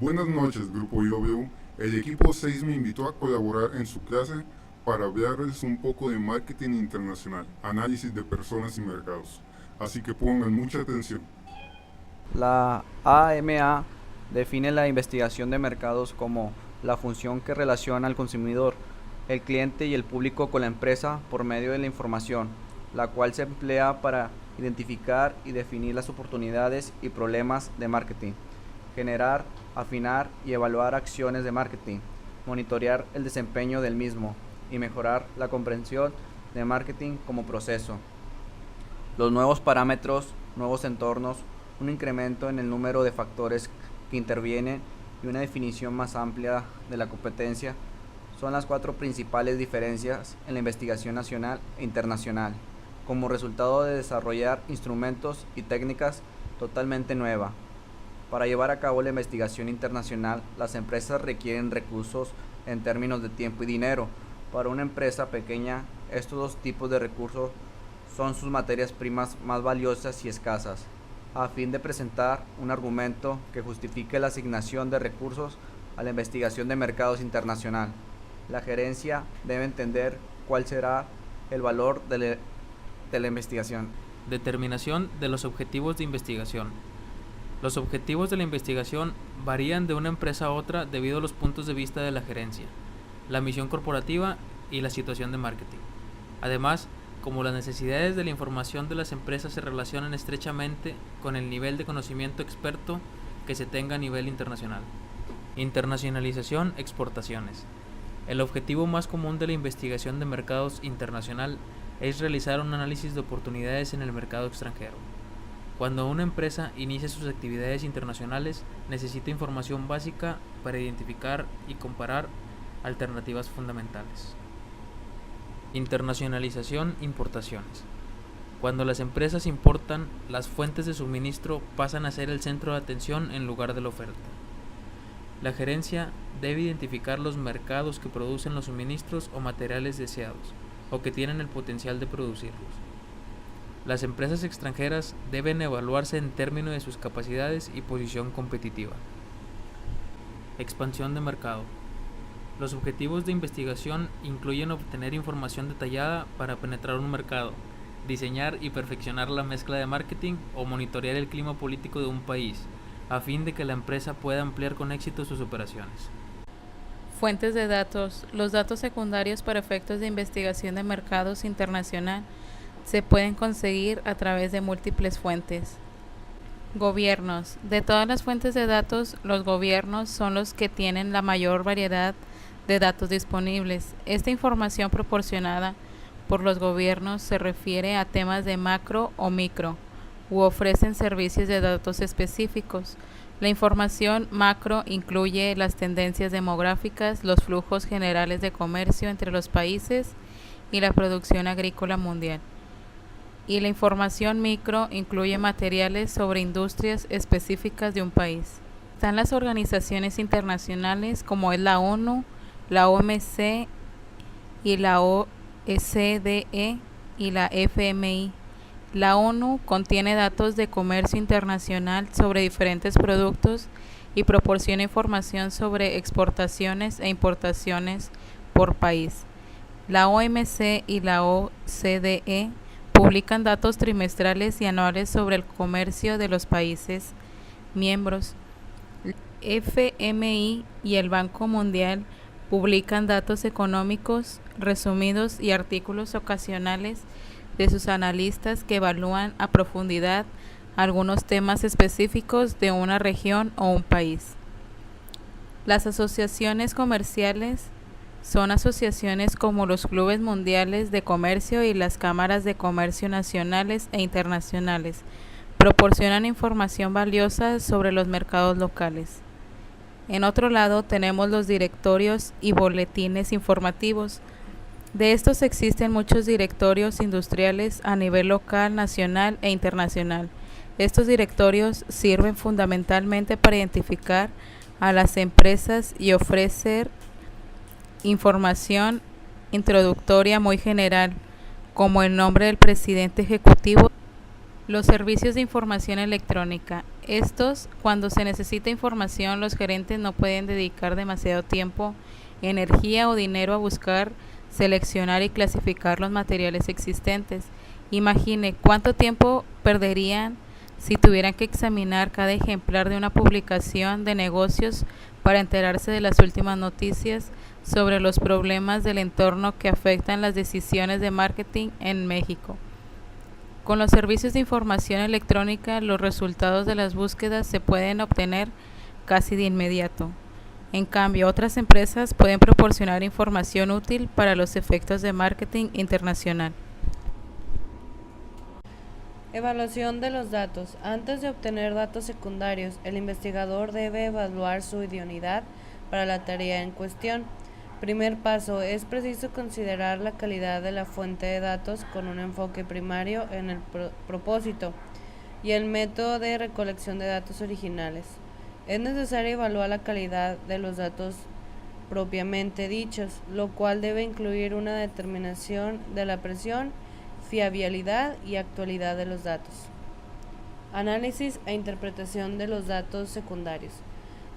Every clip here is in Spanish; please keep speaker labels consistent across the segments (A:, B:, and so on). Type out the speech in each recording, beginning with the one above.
A: Buenas noches, Grupo IW. El equipo 6 me invitó a colaborar en su clase para hablarles un poco de marketing internacional, análisis de personas y mercados. Así que pongan mucha atención.
B: La AMA define la investigación de mercados como la función que relaciona al consumidor, el cliente y el público con la empresa por medio de la información, la cual se emplea para identificar y definir las oportunidades y problemas de marketing, generar, afinar y evaluar acciones de marketing, monitorear el desempeño del mismo y mejorar la comprensión de marketing como proceso. Los nuevos parámetros, nuevos entornos, un incremento en el número de factores que intervienen y una definición más amplia de la competencia son las 4 principales diferencias en la investigación nacional e internacional, como resultado de desarrollar instrumentos y técnicas totalmente nuevas. Para llevar a cabo la investigación internacional, las empresas requieren recursos en términos de tiempo y dinero. Para una empresa pequeña, estos dos tipos de recursos son sus materias primas más valiosas y escasas. A fin de presentar un argumento que justifique la asignación de recursos a la investigación de mercados internacional, la gerencia debe entender cuál será el valor de la investigación.
C: Determinación de los objetivos de investigación. Los objetivos de la investigación varían de una empresa a otra debido a los puntos de vista de la gerencia, la misión corporativa y la situación de marketing. Además, como las necesidades de la información de las empresas se relacionan estrechamente con el nivel de conocimiento experto que se tenga a nivel internacional. Internacionalización, exportaciones. El objetivo más común de la investigación de mercados internacional es realizar un análisis de oportunidades en el mercado extranjero. Cuando una empresa inicia sus actividades internacionales, necesita información básica para identificar y comparar alternativas fundamentales. Internacionalización, importaciones. Cuando las empresas importan, las fuentes de suministro pasan a ser el centro de atención en lugar de la oferta. La gerencia debe identificar los mercados que producen los suministros o materiales deseados, o que tienen el potencial de producirlos. Las empresas extranjeras deben evaluarse en términos de sus capacidades y posición competitiva. Expansión de mercado. Los objetivos de investigación incluyen obtener información detallada para penetrar un mercado, diseñar y perfeccionar la mezcla de marketing o monitorear el clima político de un país, a fin de que la empresa pueda ampliar con éxito sus operaciones.
D: Fuentes de datos. Los datos secundarios para efectos de investigación de mercados internacional se pueden conseguir a través de múltiples fuentes. Gobiernos. De todas las fuentes de datos, los gobiernos son los que tienen la mayor variedad de datos disponibles. Esta información proporcionada por los gobiernos se refiere a temas de macro o micro, u ofrecen servicios de datos específicos. La información macro incluye las tendencias demográficas, los flujos generales de comercio entre los países y la producción agrícola mundial. Y la información micro incluye materiales sobre industrias específicas de un país. Están las organizaciones internacionales como es la ONU, la OMC y la OCDE y la FMI. La ONU contiene datos de comercio internacional sobre diferentes productos y proporciona información sobre exportaciones e importaciones por país. La OMC y la OCDE publican datos trimestrales y anuales sobre el comercio de los países miembros. FMI y el Banco Mundial publican datos económicos resumidos y artículos ocasionales de sus analistas que evalúan a profundidad algunos temas específicos de una región o un país. Las asociaciones comerciales son asociaciones como los clubes mundiales de comercio y las cámaras de comercio nacionales e internacionales. Proporcionan información valiosa sobre los mercados locales. En otro lado tenemos los directorios y boletines informativos. De estos existen muchos directorios industriales a nivel local, nacional e internacional. Estos directorios sirven fundamentalmente para identificar a las empresas y ofrecer información introductoria muy general, como el nombre del presidente ejecutivo. Los servicios de información electrónica. Estos, cuando se necesita información, los gerentes no pueden dedicar demasiado tiempo, energía o dinero a buscar, seleccionar y clasificar los materiales existentes. Imagine cuánto tiempo perderían si tuvieran que examinar cada ejemplar de una publicación de negocios para enterarse de las últimas noticias sobre los problemas del entorno que afectan las decisiones de marketing en México. Con los servicios de información electrónica, los resultados de las búsquedas se pueden obtener casi de inmediato. En cambio, otras empresas pueden proporcionar información útil para los efectos de marketing internacional.
E: Evaluación de los datos. Antes de obtener datos secundarios, el investigador debe evaluar su idoneidad para la tarea en cuestión. Primer paso, es preciso considerar la calidad de la fuente de datos con un enfoque primario en el propósito y el método de recolección de datos originales. Es necesario evaluar la calidad de los datos propiamente dichos, lo cual debe incluir una determinación de la presión, fiabilidad y actualidad de los datos. Análisis e interpretación de los datos secundarios.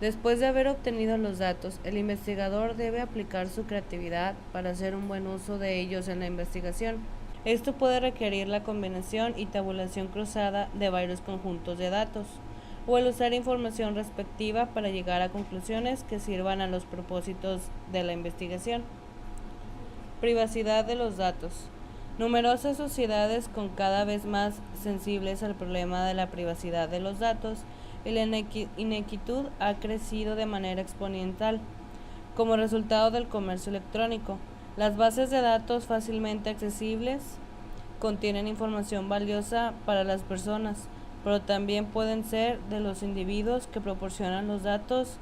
E: Después de haber obtenido los datos, el investigador debe aplicar su creatividad para hacer un buen uso de ellos en la investigación. Esto puede requerir la combinación y tabulación cruzada de varios conjuntos de datos, o el usar información respectiva para llegar a conclusiones que sirvan a los propósitos de la investigación. Privacidad de los datos. Numerosas sociedades con cada vez más sensibles al problema de la privacidad de los datos y la inequitud ha crecido de manera exponencial como resultado del comercio electrónico. Las bases de datos fácilmente accesibles contienen información valiosa para las personas, pero también pueden ser de los individuos que proporcionan los datos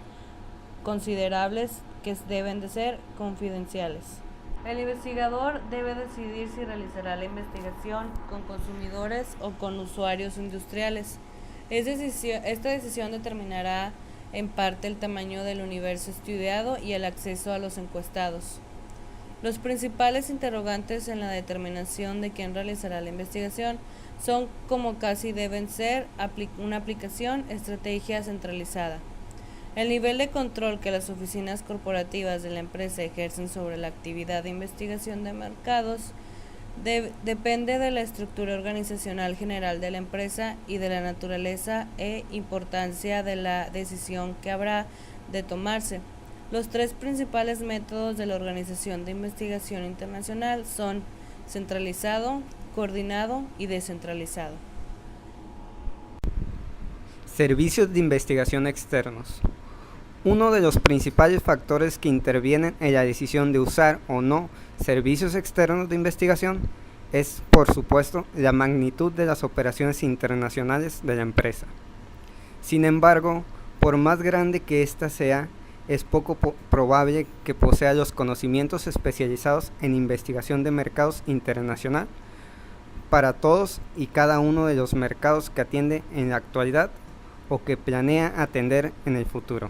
E: considerables que deben de ser confidenciales. El investigador debe decidir si realizará la investigación con consumidores o con usuarios industriales. Esta decisión determinará en parte el tamaño del universo estudiado y el acceso a los encuestados. Los principales interrogantes en la determinación de quién realizará la investigación son como casi deben ser una aplicación, estrategia centralizada. El nivel de control que las oficinas corporativas de la empresa ejercen sobre la actividad de investigación de mercados depende de la estructura organizacional general de la empresa y de la naturaleza e importancia de la decisión que habrá de tomarse. Los tres principales métodos de la organización de investigación internacional son centralizado, coordinado y descentralizado.
F: Servicios de investigación externos. Uno de los principales factores que intervienen en la decisión de usar o no servicios externos de investigación es, por supuesto, la magnitud de las operaciones internacionales de la empresa. Sin embargo, por más grande que ésta sea, es poco probable que posea los conocimientos especializados en investigación de mercados internacional para todos y cada uno de los mercados que atiende en la actualidad o que planea atender en el futuro.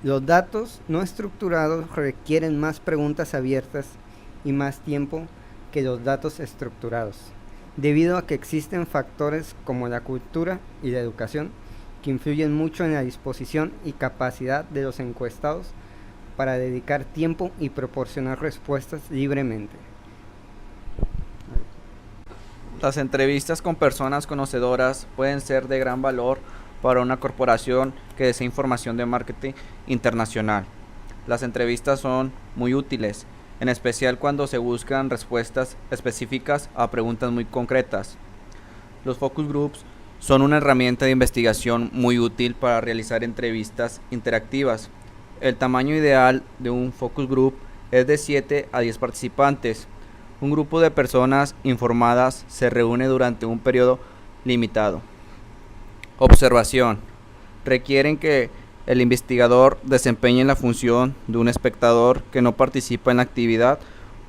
F: Los datos no estructurados requieren más preguntas abiertas y más tiempo que los datos estructurados, debido a que existen factores como la cultura y la educación que influyen mucho en la disposición y capacidad de los encuestados para dedicar tiempo y proporcionar respuestas libremente.
B: Las entrevistas con personas conocedoras pueden ser de gran valor para una corporación que desea información de marketing internacional. Las entrevistas son muy útiles, en especial cuando se buscan respuestas específicas a preguntas muy concretas. Los focus groups son una herramienta de investigación muy útil para realizar entrevistas interactivas. El tamaño ideal de un focus group es de 7 a 10 participantes. Un grupo de personas informadas se reúne durante un periodo limitado. Observación. Requieren que el investigador desempeñe la función de un espectador que no participa en la actividad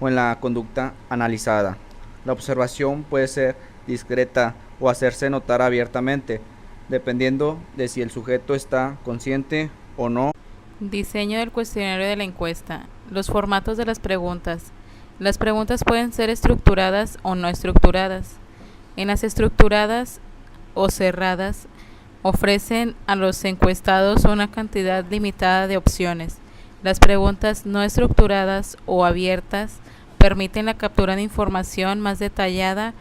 B: o en la conducta analizada. La observación puede ser discreta o hacerse notar abiertamente, dependiendo de si el sujeto está consciente o no.
D: Diseño del cuestionario de la encuesta. Los formatos de las preguntas. Las preguntas pueden ser estructuradas o no estructuradas. En las estructuradas o cerradas, ofrecen a los encuestados una cantidad limitada de opciones. Las preguntas no estructuradas o abiertas permiten la captura de información más detallada,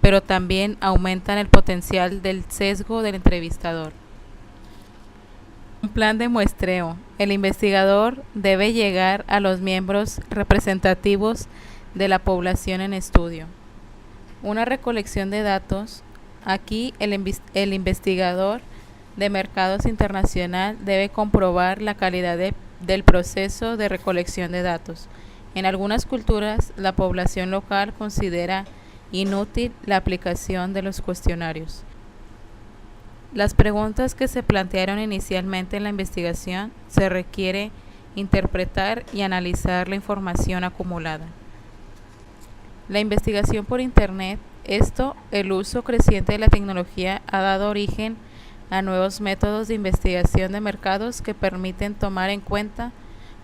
D: pero también aumentan el potencial del sesgo del entrevistador. Un plan de muestreo. El investigador debe llegar a los miembros representativos de la población en estudio. Una recolección de datos. Aquí el investigador de mercados internacional debe comprobar la calidad del proceso de recolección de datos. En algunas culturas, la población local considera inútil la aplicación de los cuestionarios. Las preguntas que se plantearon inicialmente en la investigación se requiere interpretar y analizar la información acumulada. La investigación por Internet. El uso creciente de la tecnología ha dado origen a nuevos métodos de investigación de mercados que permiten tomar en cuenta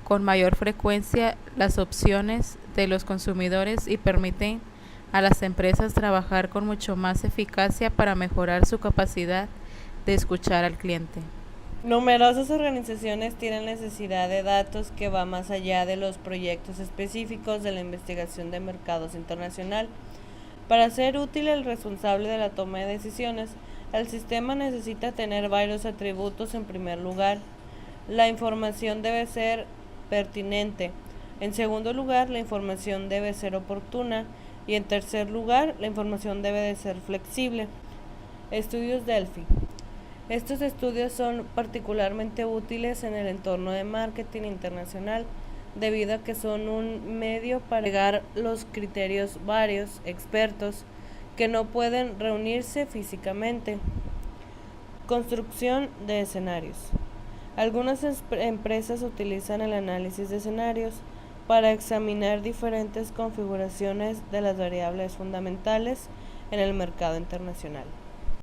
D: con mayor frecuencia las opciones de los consumidores y permiten a las empresas trabajar con mucho más eficacia para mejorar su capacidad de escuchar al cliente.
E: Numerosas organizaciones tienen necesidad de datos que va más allá de los proyectos específicos de la investigación de mercados internacional. Para ser útil el responsable de la toma de decisiones, el sistema necesita tener varios atributos. En primer lugar, la información debe ser pertinente. En segundo lugar, la información debe ser oportuna. Y en tercer lugar, la información debe de ser flexible. Estudios Delphi. Estos estudios son particularmente útiles en el entorno de marketing internacional, debido a que son un medio para agregar los criterios varios expertos que no pueden reunirse físicamente. Construcción de escenarios. Algunas empresas utilizan el análisis de escenarios para examinar diferentes configuraciones de las variables fundamentales en el mercado internacional.